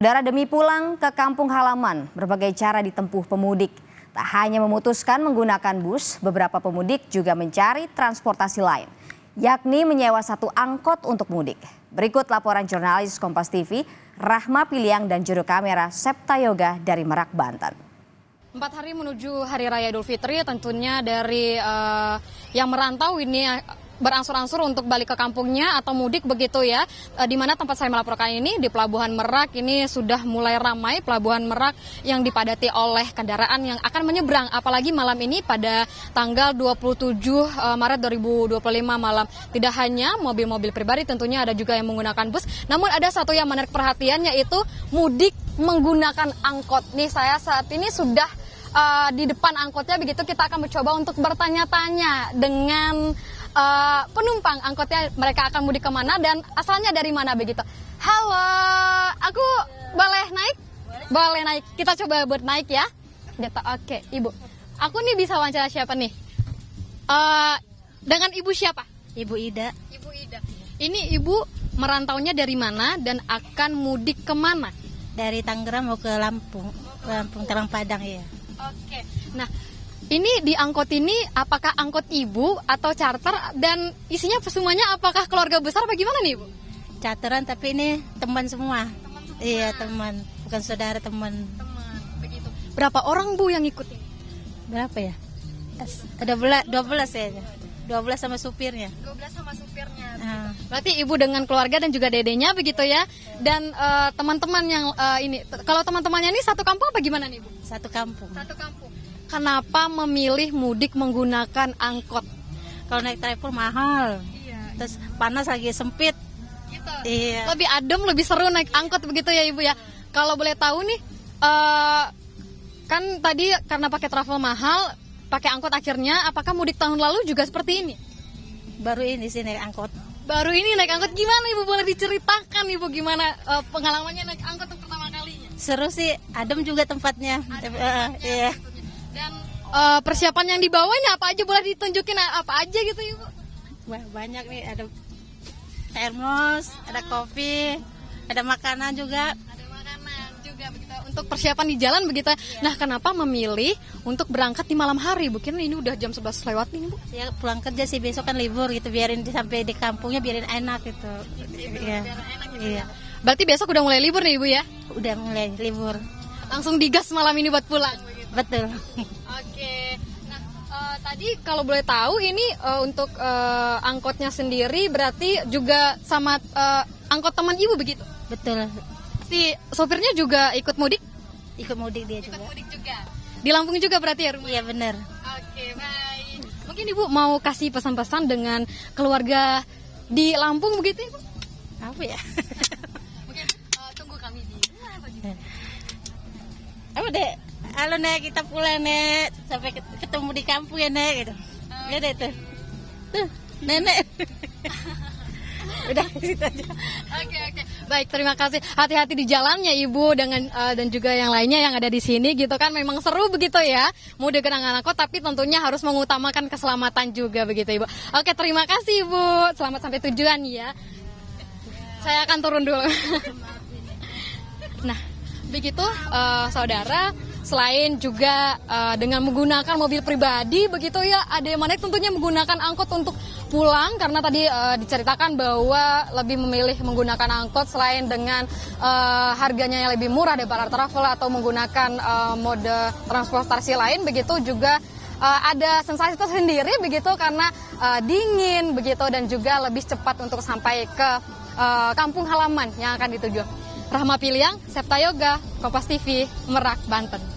Saudara, demi pulang ke kampung halaman, berbagai cara ditempuh pemudik. Tak hanya memutuskan menggunakan bus, beberapa pemudik juga mencari transportasi lain, yakni menyewa satu angkot untuk mudik. Berikut laporan jurnalis Kompas TV, Rahma Piliang dan juru kamera Septa Yoga dari Merak, Banten. 4 hari menuju Hari Raya Idul Fitri, tentunya dari yang merantau ini berangsur-angsur untuk balik ke kampungnya atau mudik begitu ya. Di mana tempat saya melaporkan ini di Pelabuhan Merak ini sudah mulai ramai. Pelabuhan Merak yang dipadati oleh kendaraan yang akan menyeberang, apalagi malam ini pada tanggal 27 Maret 2025 malam. Tidak hanya mobil-mobil pribadi, tentunya ada juga yang menggunakan bus. Namun ada satu yang menarik perhatian, yaitu mudik menggunakan angkot. Nih, saya saat ini sudah di depan angkotnya begitu. Kita akan mencoba untuk bertanya-tanya dengan penumpang angkotnya, mereka akan mudik kemana dan asalnya dari mana begitu. Halo, aku boleh naik? Boleh naik. Kita coba buat naik ya. Oke, Ibu. Aku nih bisa wawancara siapa nih? Dengan Ibu siapa? Ibu Ida. Ibu Ida. Ini Ibu merantaunya dari mana dan akan mudik kemana? Dari Tangerang mau ke Lampung. Lampung Terang Padang ya. Oke. Nah, ini di angkot ini apakah angkot Ibu atau charter dan isinya semuanya apakah keluarga besar bagaimana nih Ibu? Charteran tapi ini teman semua. Teman semua. Iya, teman, bukan saudara, teman. Teman, begitu. Berapa orang Bu yang ikut ini? Berapa ya? Ada 12 ya. 12 sama supirnya. 12 sama supirnya. Berarti Berarti Ibu dengan keluarga dan juga dedenya begitu ya. Dan teman-teman yang ini, kalau teman-temannya ini satu kampung apa gimana nih Bu? satu kampung. Satu kampung. Kenapa memilih mudik menggunakan angkot? Kalau naik travel mahal. Iya. Terus panas lagi sempit. Gitu. Iya. Lebih adem, lebih seru naik angkot begitu ya Ibu ya. Kalau boleh tahu nih, kan tadi karena pakai travel mahal, pakai angkot akhirnya, apakah mudik tahun lalu juga seperti ini? Baru ini sih naik angkot. Baru ini naik angkot, gimana Ibu? Boleh diceritakan Ibu gimana pengalamannya naik angkot untuk pertama kalinya? Seru sih, adem juga tempatnya. Iya. Dan persiapan yang dibawa ini apa aja, boleh ditunjukin apa aja gitu Ibu? Wah, banyak nih, ada termos, ada kopi, ada makanan juga. Ada makanan juga begitu untuk persiapan di jalan begitu. Nah, kenapa memilih untuk berangkat di malam hari? Mungkin ini udah jam 11 lewat nih Bu. Ya pulang kerja sih, besok kan libur gitu, biarin sampai di kampungnya biarin enak gitu. Iya. Iya. Berarti besok udah mulai libur nih Ibu ya? Udah mulai libur. Langsung digas malam ini buat pulang begitu. Betul. Oke. Nah, tadi kalau boleh tahu ini untuk angkotnya sendiri berarti juga sama angkot teman Ibu begitu? Betul. Si sopirnya juga ikut mudik? Ikut mudik dia Ikut juga. mudik juga. Di Lampung juga berarti ya rumah? Iya benar. Oke, baik. Mungkin Ibu mau kasih pesan-pesan dengan keluarga di Lampung begitu Ibu? Apa ya? Mungkin tunggu kami di rumah apa gitu. Apa deh? Halo Nek, kita pulang Nek, sampai ketemu di kampung ya Nek gitu. Ya deh tuh. Tuh, nenek. Udah situ aja. Oke. Baik, terima kasih. Hati-hati di jalannya Ibu dengan dan juga yang lainnya yang ada di sini gitu kan. Memang seru begitu ya. Mudik dengan angkot tapi tentunya harus mengutamakan keselamatan juga begitu Ibu. Oke, terima kasih Ibu. Selamat sampai tujuan ya. Saya akan turun dulu. Nah, begitu saudara. Selain juga dengan menggunakan mobil pribadi begitu ya, ada yang mana tentunya menggunakan angkot untuk pulang karena tadi diceritakan bahwa lebih memilih menggunakan angkot selain dengan harganya yang lebih murah daripada travel atau menggunakan mode transportasi lain begitu, juga ada sensasi tersendiri begitu karena dingin begitu dan juga lebih cepat untuk sampai ke kampung halaman yang akan dituju. Rahma Piliang, Septa Yoga, Kompas TV, Merak, Banten.